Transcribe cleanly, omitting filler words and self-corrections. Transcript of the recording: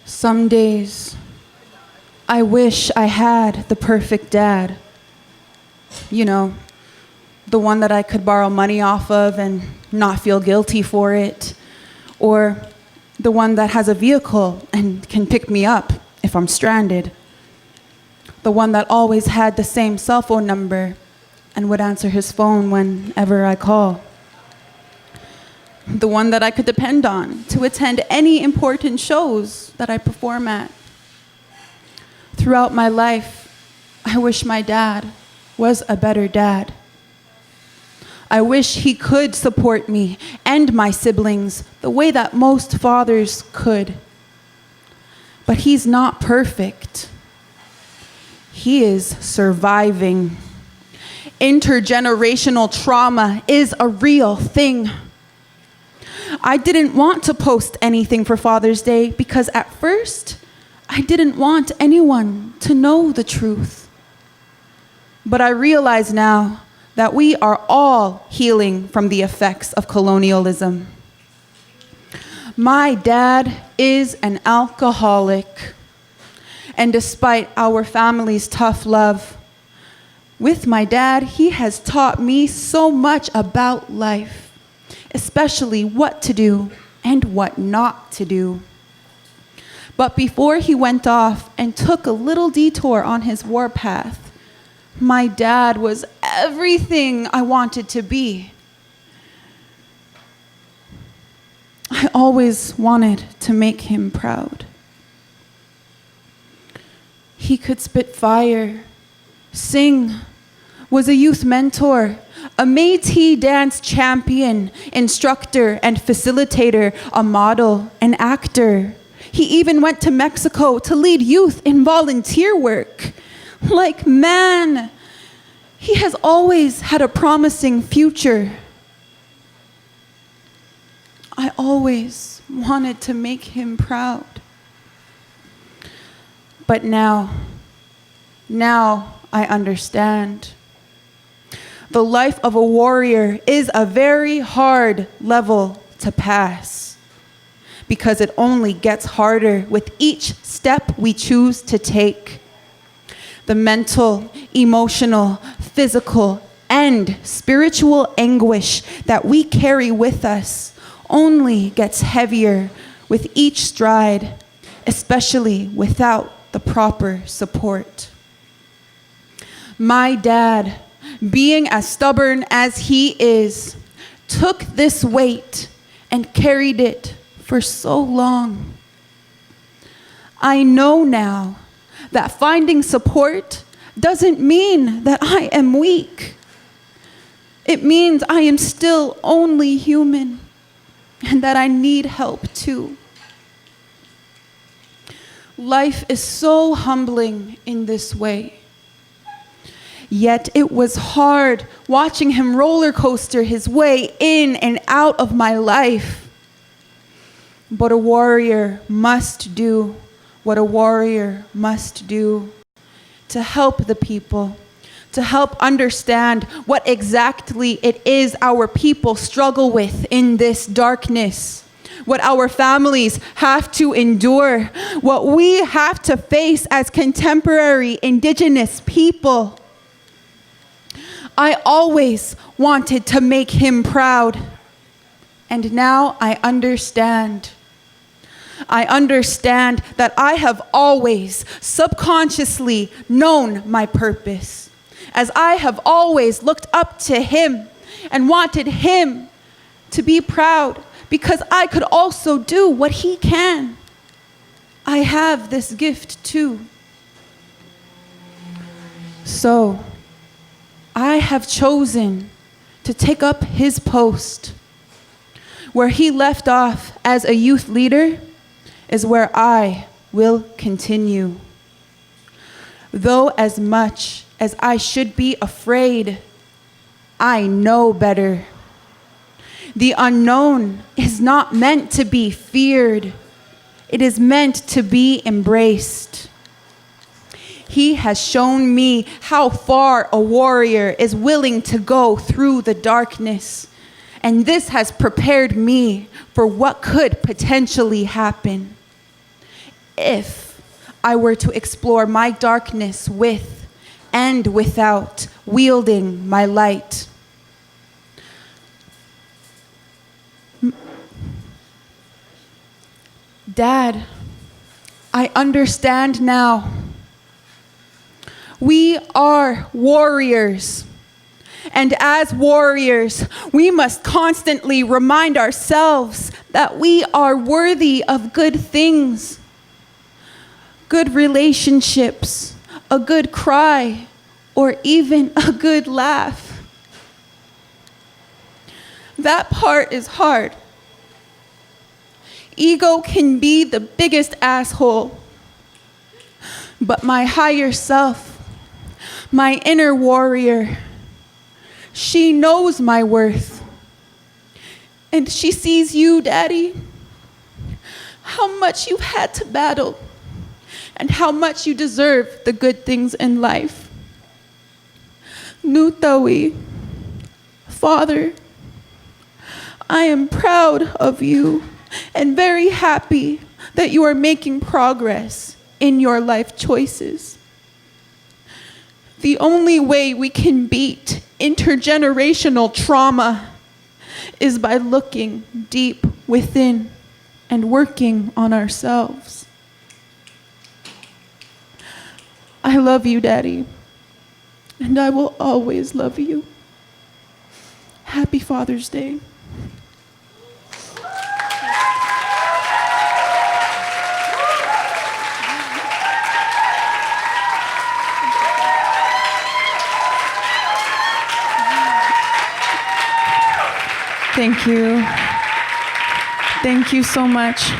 Some days, I wish I had the perfect dad. You know, the one that I could borrow money off of and not feel guilty for it. Or the one that has a vehicle and can pick me up if I'm stranded. The one that always had the same cell phone number and would answer his phone whenever I call. The one that I could depend on to attend any important shows that I perform at. Throughout my life, I wish my dad was a better dad. I wish he could support me and my siblings the way that most fathers could. But he's not perfect. He is surviving. Intergenerational trauma is a real thing. I didn't want to post anything for Father's Day because at first, I didn't want anyone to know the truth. But I realize now that we are all healing from the effects of colonialism. My dad is an alcoholic. And despite our family's tough love, with my dad, he has taught me so much about life, especially what to do and what not to do. But before he went off and took a little detour on his warpath, my dad was everything I wanted to be. I always wanted to make him proud. He could spit fire, sing, was a youth mentor, a Métis dance champion, instructor and facilitator, a model, an actor. He even went to Mexico to lead youth in volunteer work. Like, man, he has always had a promising future. I always wanted to make him proud. But now I understand. The life of a warrior is a very hard level to pass because it only gets harder with each step we choose to take. The mental, emotional, physical, and spiritual anguish that we carry with us only gets heavier with each stride, especially without the proper support. My dad, being as stubborn as he is, took this weight and carried it for so long. I know now that finding support doesn't mean that I am weak. It means I am still only human and that I need help too. Life is so humbling in this way. Yet it was hard watching him roller coaster his way in and out of my life. But a warrior must do what a warrior must do to help the people, to help understand what exactly it is our people struggle with in this darkness, what our families have to endure, what we have to face as contemporary Indigenous people. I always wanted to make him proud, and now I understand. I understand that I have always subconsciously known my purpose, as I have always looked up to him and wanted him to be proud because I could also do what he can. I have this gift too. So, I have chosen to take up his post. Where he left off as a youth leader is where I will continue. Though as much as I should be afraid, I know better. The unknown is not meant to be feared. It is meant to be embraced. He has shown me how far a warrior is willing to go through the darkness. And this has prepared me for what could potentially happen. if I were to explore my darkness with and without wielding my light. Dad, I understand now. We are warriors. And as warriors, we must constantly remind ourselves that we are worthy of good things, good relationships, a good cry, or even a good laugh. That part is hard. Ego can be the biggest asshole, but my higher self, my inner warrior, she knows my worth. And she sees you, Daddy, how much you've had to battle and how much you deserve the good things in life. Nutawi, Father, I am proud of you and very happy that you are making progress in your life choices. The only way we can beat intergenerational trauma is by looking deep within and working on ourselves. I love you, Daddy, and I will always love you. Happy Father's Day. Thank you. Thank you so much.